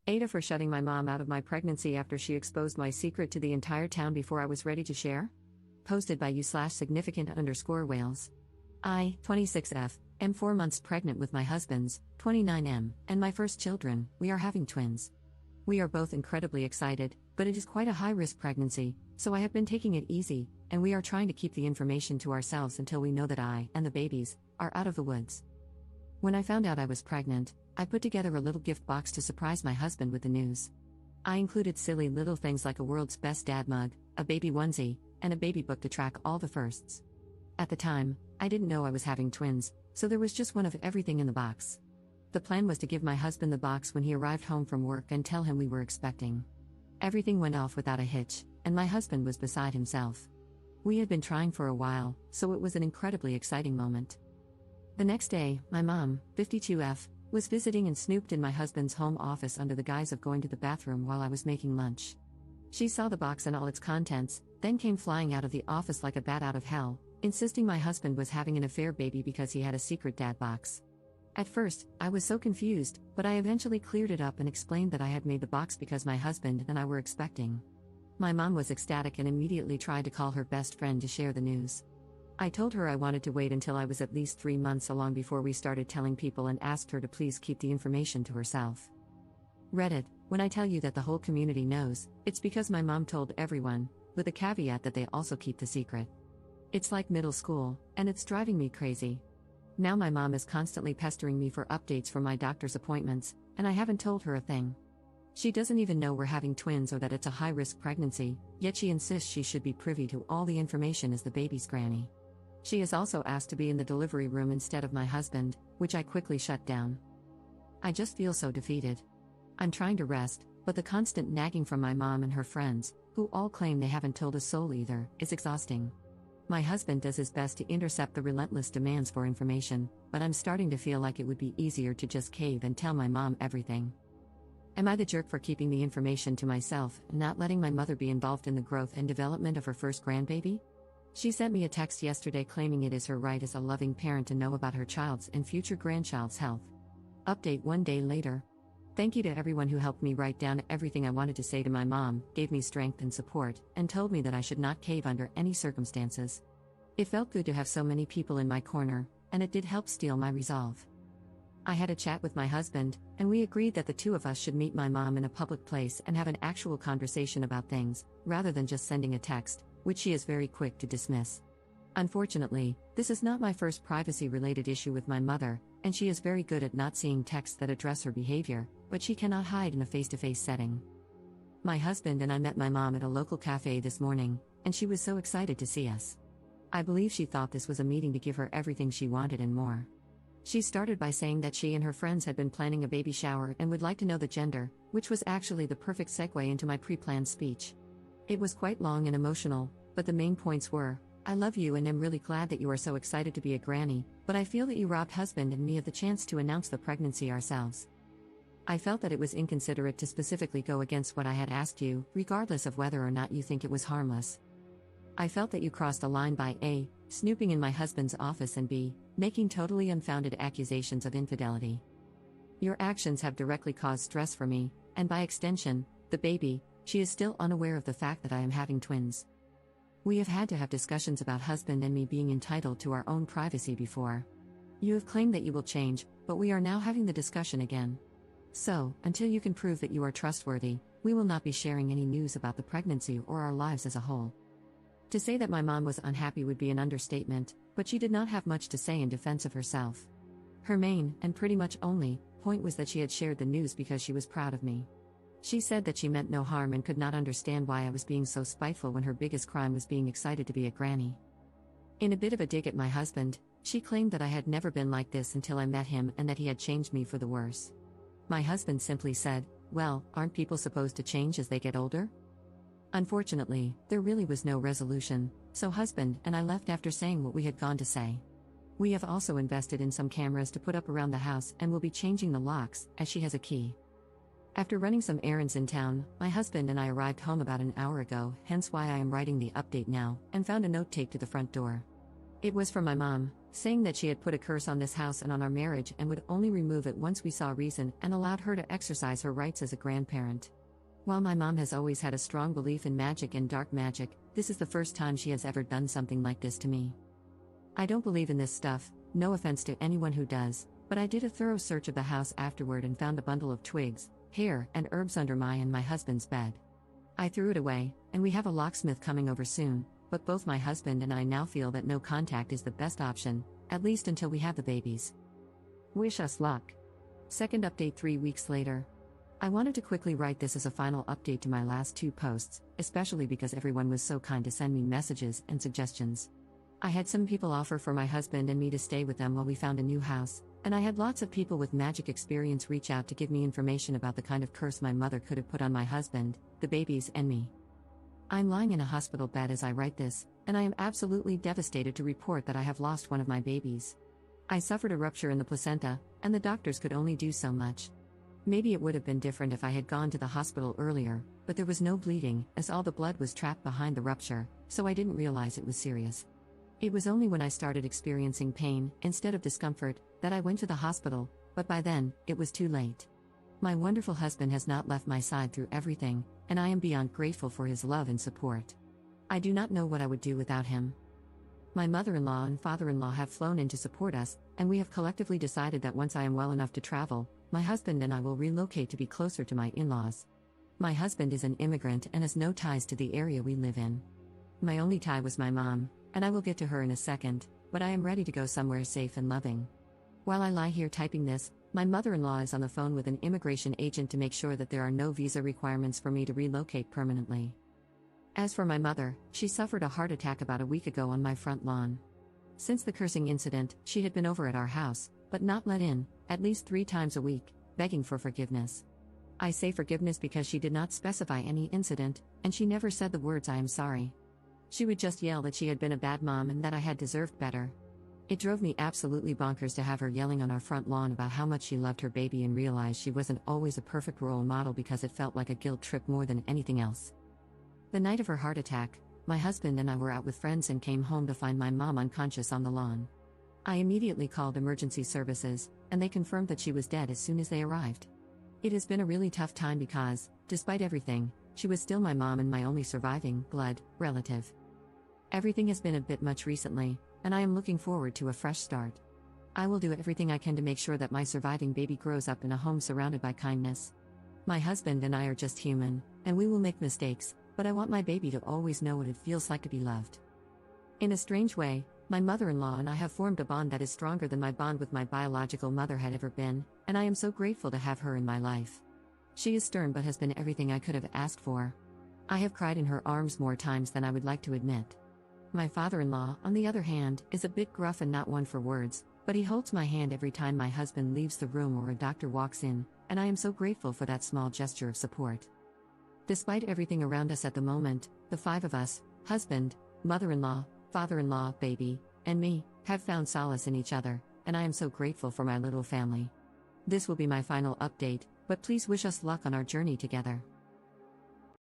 AITAH for shutting my mom out of my pregnancy after she exposed my secret to the entire town before I was ready to share? Posted by you/significant_whales. I, 26F, am 4 months pregnant with my husband's, 29M, and my first children. We are having twins. We are both incredibly excited, but it is quite a high-risk pregnancy, so I have been taking it easy, and we are trying to keep the information to ourselves until we know that I, and the babies, are out of the woods. When I found out I was pregnant, I put together a little gift box to surprise my husband with the news. I included silly little things like a world's best dad mug, a baby onesie, and a baby book to track all the firsts. At the time, I didn't know I was having twins, so there was just one of everything in the box. The plan was to give my husband the box when he arrived home from work and tell him we were expecting. Everything went off without a hitch, and my husband was beside himself. We had been trying for a while, so it was an incredibly exciting moment. The next day, my mom, 52F, was visiting and snooped in my husband's home office under the guise of going to the bathroom while I was making lunch. She saw the box and all its contents, then came flying out of the office like a bat out of hell, insisting my husband was having an affair baby because he had a secret dad box. At first, I was so confused, but I eventually cleared it up and explained that I had made the box because my husband and I were expecting. My mom was ecstatic and immediately tried to call her best friend to share the news. I told her I wanted to wait until I was at least 3 months along before we started telling people and asked her to please keep the information to herself. Reddit, when I tell you that the whole community knows, it's because my mom told everyone, with a caveat that they also keep the secret. It's like middle school, and it's driving me crazy. Now my mom is constantly pestering me for updates for my doctor's appointments, and I haven't told her a thing. She doesn't even know we're having twins or that it's a high-risk pregnancy, yet she insists she should be privy to all the information as the baby's granny. She is also asked to be in the delivery room instead of my husband, which I quickly shut down. I just feel so defeated. I'm trying to rest, but the constant nagging from my mom and her friends, who all claim they haven't told a soul either, is exhausting. My husband does his best to intercept the relentless demands for information, but I'm starting to feel like it would be easier to just cave and tell my mom everything. Am I the jerk for keeping the information to myself and not letting my mother be involved in the growth and development of her first grandbaby? She sent me a text yesterday claiming it is her right as a loving parent to know about her child's and future grandchild's health. Update 1 day later. Thank you to everyone who helped me write down everything I wanted to say to my mom, gave me strength and support, and told me that I should not cave under any circumstances. It felt good to have so many people in my corner, and it did help steel my resolve. I had a chat with my husband, and we agreed that the two of us should meet my mom in a public place and have an actual conversation about things, rather than just sending a text, which she is very quick to dismiss. Unfortunately, this is not my first privacy-related issue with my mother, and she is very good at not seeing texts that address her behavior, but she cannot hide in a face-to-face setting. My husband and I met my mom at a local cafe this morning, and she was so excited to see us. I believe she thought this was a meeting to give her everything she wanted and more. She started by saying that she and her friends had been planning a baby shower and would like to know the gender, which was actually the perfect segue into my pre-planned speech. It was quite long and emotional, but the main points were, I love you and am really glad that you are so excited to be a granny, but I feel that you robbed husband and me of the chance to announce the pregnancy ourselves. I felt that it was inconsiderate to specifically go against what I had asked you, regardless of whether or not you think it was harmless. I felt that you crossed a line by A, snooping in my husband's office, and B, making totally unfounded accusations of infidelity. Your actions have directly caused stress for me, and by extension, the baby. She is still unaware of the fact that I am having twins. We have had to have discussions about husband and me being entitled to our own privacy before. You have claimed that you will change, but we are now having the discussion again. So, until you can prove that you are trustworthy, we will not be sharing any news about the pregnancy or our lives as a whole. To say that my mom was unhappy would be an understatement, but she did not have much to say in defense of herself. Her main, and pretty much only, point was that she had shared the news because she was proud of me. She said that she meant no harm and could not understand why I was being so spiteful when her biggest crime was being excited to be a granny. In a bit of a dig at my husband, she claimed that I had never been like this until I met him and that he had changed me for the worse. My husband simply said, well, aren't people supposed to change as they get older? Unfortunately, there really was no resolution, so husband and I left after saying what we had gone to say. We have also invested in some cameras to put up around the house and will be changing the locks, as she has a key. After running some errands in town, my husband and I arrived home about an hour ago, hence why I am writing the update now, and found a note taped to the front door. It was from my mom, saying that she had put a curse on this house and on our marriage and would only remove it once we saw reason and allowed her to exercise her rights as a grandparent. While my mom has always had a strong belief in magic and dark magic, this is the first time she has ever done something like this to me. I don't believe in this stuff, no offense to anyone who does, but I did a thorough search of the house afterward and found a bundle of twigs, hair, and herbs under my and my husband's bed. I threw it away, and we have a locksmith coming over soon, but both my husband and I now feel that no contact is the best option, at least until we have the babies. Wish us luck. Second update 3 weeks later. I wanted to quickly write this as a final update to my last 2 posts, especially because everyone was so kind to send me messages and suggestions. I had some people offer for my husband and me to stay with them while we found a new house, and I had lots of people with magic experience reach out to give me information about the kind of curse my mother could have put on my husband, the babies, and me. I'm lying in a hospital bed as I write this, and I am absolutely devastated to report that I have lost one of my babies. I suffered a rupture in the placenta, and the doctors could only do so much. Maybe it would have been different if I had gone to the hospital earlier, but there was no bleeding, as all the blood was trapped behind the rupture, so I didn't realize it was serious. It was only when I started experiencing pain, instead of discomfort, that I went to the hospital, but by then, it was too late. My wonderful husband has not left my side through everything, and I am beyond grateful for his love and support. I do not know what I would do without him. My mother-in-law and father-in-law have flown in to support us, and we have collectively decided that once I am well enough to travel, my husband and I will relocate to be closer to my in-laws. My husband is an immigrant and has no ties to the area we live in. My only tie was my mom, and I will get to her in a second, but I am ready to go somewhere safe and loving. While I lie here typing this, my mother-in-law is on the phone with an immigration agent to make sure that there are no visa requirements for me to relocate permanently. As for my mother, she suffered a heart attack about a week ago on my front lawn. Since the cursing incident, she had been over at our house, but not let in, at least 3 times a week, begging for forgiveness. I say forgiveness because she did not specify any incident, and she never said the words "I am sorry." She would just yell that she had been a bad mom and that I had deserved better. It drove me absolutely bonkers to have her yelling on our front lawn about how much she loved her baby and realize she wasn't always a perfect role model because it felt like a guilt trip more than anything else. The night of her heart attack, my husband and I were out with friends and came home to find my mom unconscious on the lawn. I immediately called emergency services, and they confirmed that she was dead as soon as they arrived. It has been a really tough time because, despite everything, she was still my mom and my only surviving blood relative. Everything has been a bit much recently, and I am looking forward to a fresh start. I will do everything I can to make sure that my surviving baby grows up in a home surrounded by kindness. My husband and I are just human, and we will make mistakes, but I want my baby to always know what it feels like to be loved. In a strange way, my mother-in-law and I have formed a bond that is stronger than my bond with my biological mother had ever been, and I am so grateful to have her in my life. She is stern but has been everything I could have asked for. I have cried in her arms more times than I would like to admit. My father-in-law, on the other hand, is a bit gruff and not one for words, but he holds my hand every time my husband leaves the room or a doctor walks in, and I am so grateful for that small gesture of support. Despite everything around us at the moment, the 5 of us, husband, mother-in-law, father-in-law, baby, and me, have found solace in each other, and I am so grateful for my little family. This will be my final update, but please wish us luck on our journey together.